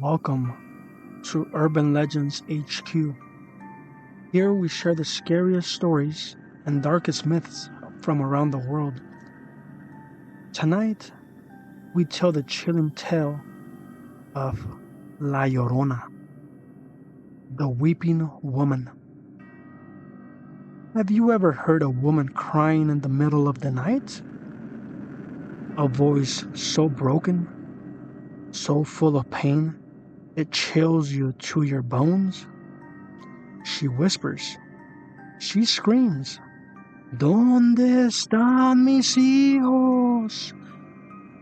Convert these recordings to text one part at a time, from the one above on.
Welcome to Urban Legends HQ. Here we share the scariest stories and darkest myths from around the world. Tonight, we tell the chilling tale of La Llorona, the weeping woman. Have you ever heard a woman crying in the middle of the night? A voice so broken, so full of pain, it chills you to your bones? She whispers, she screams, ¿Dónde están mis hijos?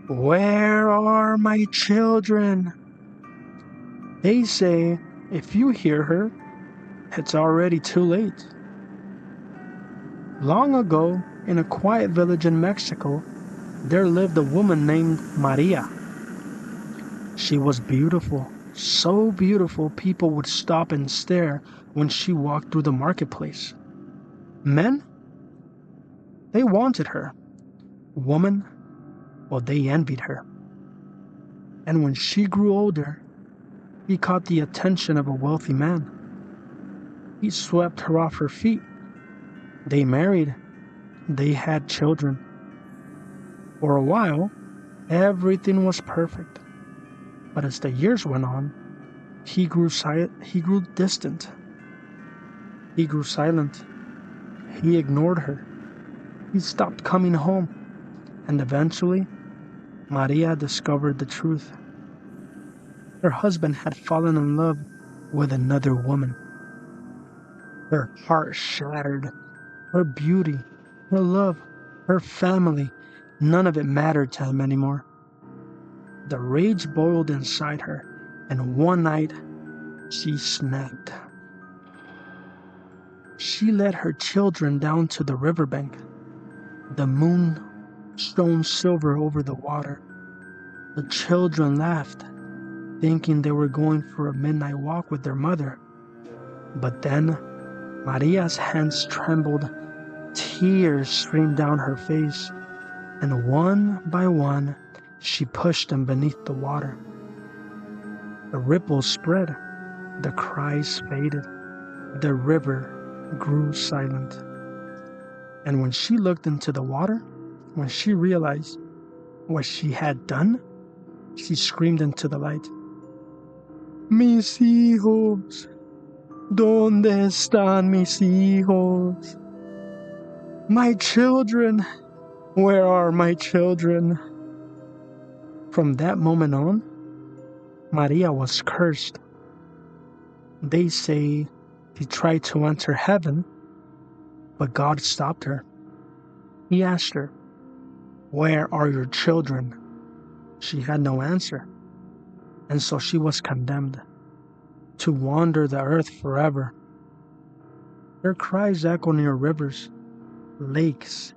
Where are my children? They say if you hear her, it's already too late. Long ago, in a quiet village in Mexico, there lived a woman named María. She was beautiful, so beautiful people would stop and stare when she walked through the marketplace. Men, they wanted her. Women, well, they envied her. And when she grew older, he caught the attention of a wealthy man. He swept her off her feet. They married. They had children. For a while, everything was perfect. But as the years went on, he grew distant. He grew silent. He ignored her. He stopped coming home. And eventually, Maria discovered the truth. Her husband had fallen in love with another woman. Her heart shattered. Her beauty, her love, her family, none of it mattered to him anymore. The rage boiled inside her, and one night, she snapped. She led her children down to the riverbank. The moon shone silver over the water. The children laughed, thinking they were going for a midnight walk with their mother. But then, Maria's hands trembled, tears streamed down her face, and one by one, she pushed them beneath the water. The ripples spread, the cries faded, the river grew silent. And when she looked into the water, when she realized what she had done, she screamed into the light, Mis hijos, ¿dónde están mis hijos? My children, where are my children? From that moment on, Maria was cursed. They say she tried to enter heaven, but God stopped her. He asked her, Where are your children? She had no answer, and so she was condemned to wander the earth forever. Her cries echo near rivers, lakes,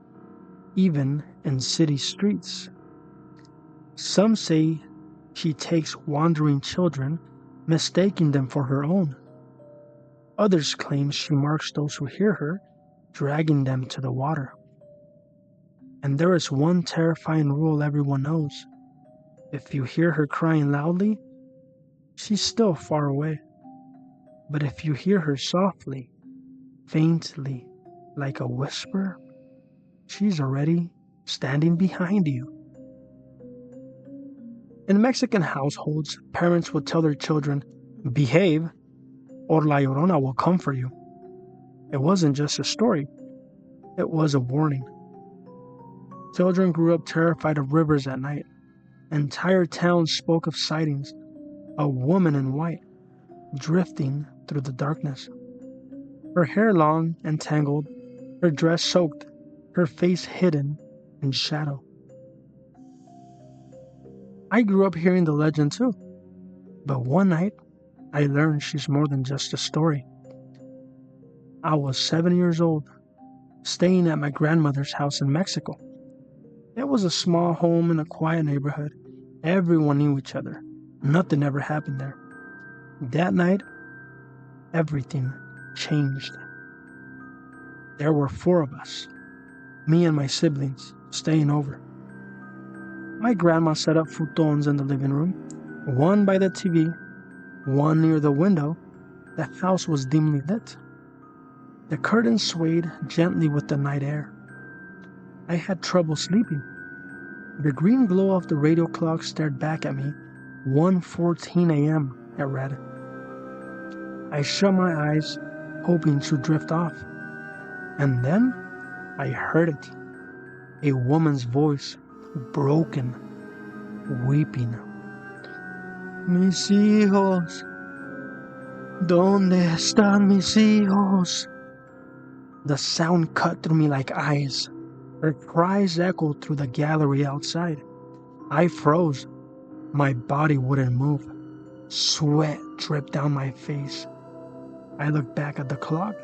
even in city streets. Some say she takes wandering children, mistaking them for her own. Others claim she marks those who hear her, dragging them to the water. And there is one terrifying rule everyone knows. If you hear her crying loudly, she's still far away. But if you hear her softly, faintly, like a whisper, she's already standing behind you. In Mexican households, parents would tell their children, behave, or La Llorona will come for you. It wasn't just a story, it was a warning. Children grew up terrified of rivers at night. Entire towns spoke of sightings, a woman in white, drifting through the darkness. Her hair long and tangled, her dress soaked, her face hidden in shadow. I grew up hearing the legend too, but one night I learned she's more than just a story. I was 7 years old, staying at my grandmother's house in Mexico. It was a small home in a quiet neighborhood. Everyone knew each other. Nothing ever happened there. That night, everything changed. There were 4 of us, me and my siblings, staying over. My grandma set up futons in the living room, one by the TV One near the window. The house was dimly lit. The curtains swayed gently with the night air. I had trouble sleeping. The green glow of the radio clock stared back at me. 1:14 a.m., it read. I shut my eyes, hoping to drift off. And then I heard it. A woman's voice, broken, weeping. Mis hijos. ¿Dónde están mis hijos? The sound cut through me like eyes. Her cries echoed through the gallery outside. I froze. My body wouldn't move. Sweat dripped down my face. I looked back at the clock.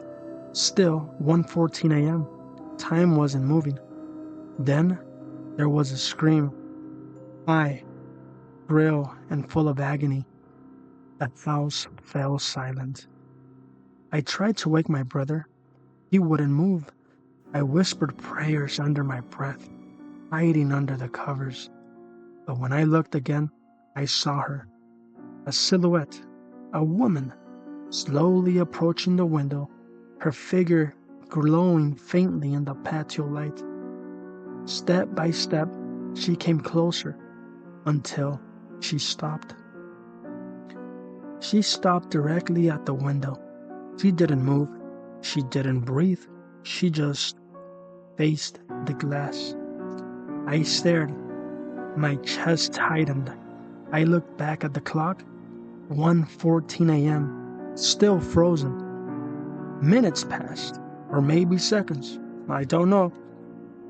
Still 1:14 a.m. Time wasn't moving. Then there was a scream. High, shrill, and full of agony. The house fell silent. I tried to wake my brother. He wouldn't move. I whispered prayers under my breath, hiding under the covers. But when I looked again, I saw her. A silhouette, a woman, slowly approaching the window, her figure glowing faintly in the patio light. Step by step, she came closer until she stopped. She stopped directly at the window. She didn't move. She didn't breathe. She just faced the glass. I stared. My chest tightened. I looked back at the clock. 1:14 a.m. Still frozen. Minutes passed, or maybe seconds. I don't know,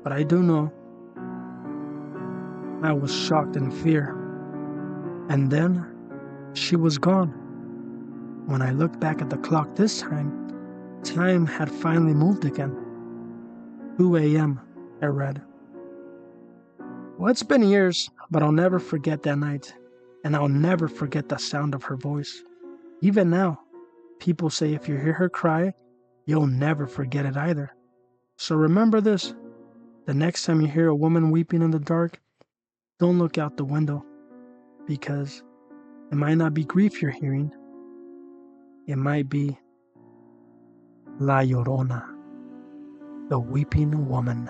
but I do know. I was shocked in fear. And then she was gone. When I looked back at the clock this time had finally moved again. 2 a.m., I read. Well, it's been years, but I'll never forget that night, and I'll never forget the sound of her voice. Even now, people say if you hear her cry, you'll never forget it either. So remember this. The next time you hear a woman weeping in the dark, don't look out the window, because it might not be grief you're hearing. It might be La Llorona, the weeping woman.